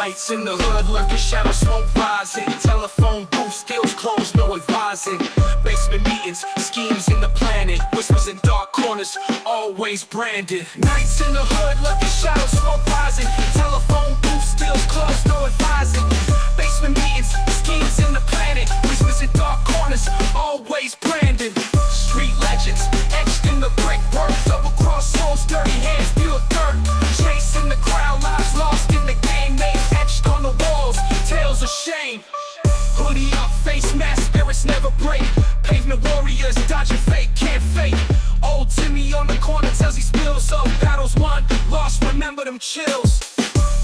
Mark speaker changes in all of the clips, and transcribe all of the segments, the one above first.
Speaker 1: Nights in the hood, lurking shadows, smoke rising. Telephone booth, skills closed, no advising. Basement meetings, schemes in the planet. Whispers in dark corners, always branded. Nights in the hood, lurking shadows, smoke rising. Telephone booth, skills closed, no advising. Basement meetings, schemes in the planet. Whispers in dark corners, always branded. Street legends, etched in the brickwork. Double cross souls, dirty hands, pure dirt. Chasing the crowd, lives lost in the game. Name etched on the walls, tales of shame. Hoodie up, face mask, spirits never break. Pavement warriors, dodging fate, can't fake. Old Timmy on the corner tells he spills of battles won, lost, remember them chills.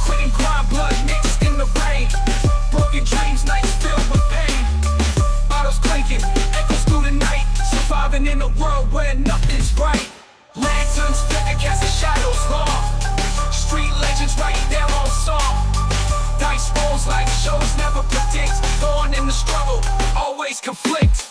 Speaker 1: Quitting grind, blood mixed in the rain. Broken dreams, nights filled with pain. Bottles clinking, echoes through the night. Surviving in a world where nothing's right. Lanterns flicker, casting shadows long. Street legends writing their own song. Dice rolls like shows never predict. Born in the struggle, always conflict.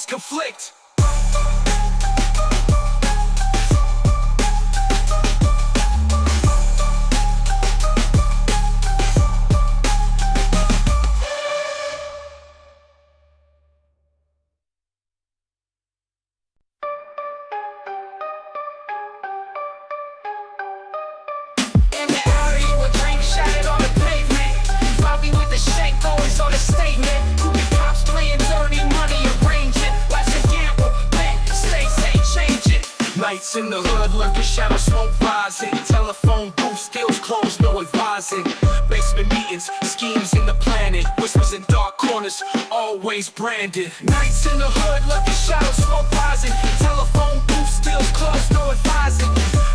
Speaker 1: Conflict. In the alley where dreams shattered on the pavement. Bobby with the shank always on the statement. The cops playing dirty money arranging. Watch the gamble, bet, stay safe, change it. Nights in the hood, lurking shadows, smoke rising. Telephone booth, skills closed, no advising. Basement meetings, schemes in the planet. Whispers in dark corners, always branded. Nights in the hood, lurking shadows, smoke rising. Telephone booth, skills closed, no advising.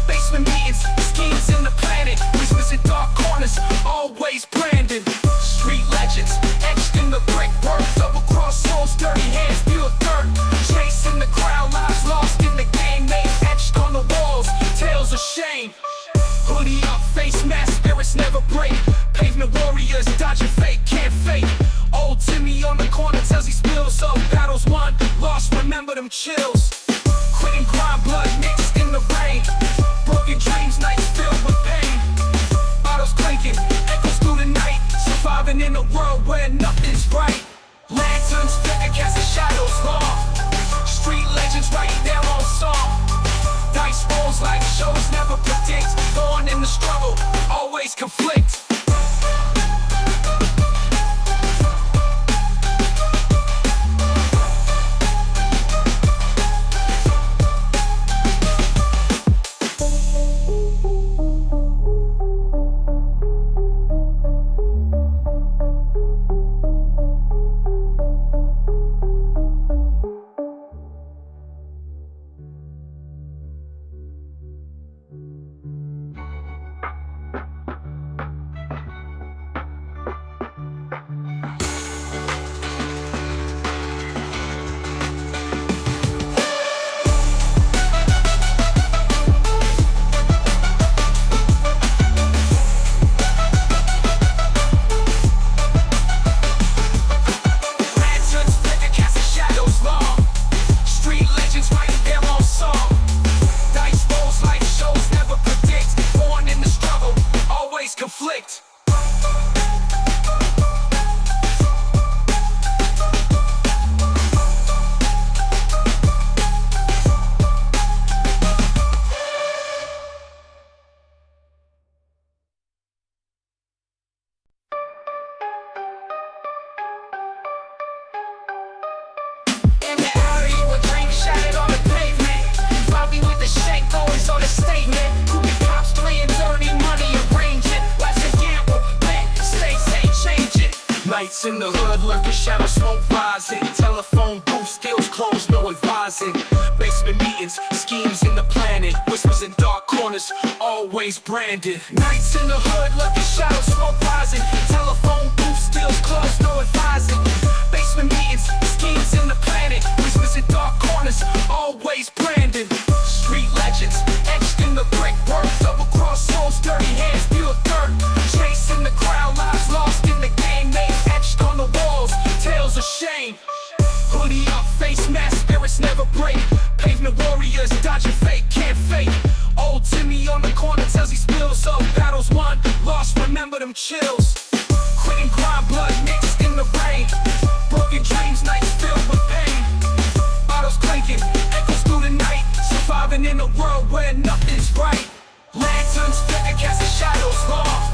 Speaker 1: Basement meetings, schemes in the planet. Whispers in dark corners, always branded. Street legends, etched in the brickwork. Double cross souls, dirty hands, pure dirt. Chasing the crowd, lives lost in the game. Name etched on the walls, tales of shame. Hoodie up, face mask, spirits never break. Pavement warriors, dodging fate, can't fake. Old Timmy on the corner tells he spills of battles won, lost, remember them chills. Quitting grind, blood mixed in the rain. Broken dreams, nights filled with pain. Bottles clinking, echoes through the night. Surviving in a world where nothing's right. Lanterns flicker, casting shadows long. Street legends writing their own song. Dice rolls like shows never predict. Born in the struggle, always conflict. Nights in the hood, lurking shadows, smoke rising. Telephone booth, skills closed, no advising. Basement meetings, schemes in the planet. Whispers in dark corners, always branded. Nights in the hood, lurking shadows, smoke rising. Telephone booth, skills closed, no advising. Basement meetings, schemes in the planet. Whispers in dark corners, always branded. Street legends, etched in the brickwork. Double cross souls, dirty hands, pure dirt. Chasing the crowd, lives lost in the game. Name etched on the walls, tales of shame. Hoodie up, face mask, spirits never break. Pavement warriors, dodging fate, can't fake. Old Timmy on the corner tells he spills of battles won, lost, remember them chills. Quitting grind, blood mixed in the rain. Broken dreams, nights filled with pain. Bottles clinking, echoes through the night. Surviving in a world where nothing's right. Lanterns flicker, casting shadows long.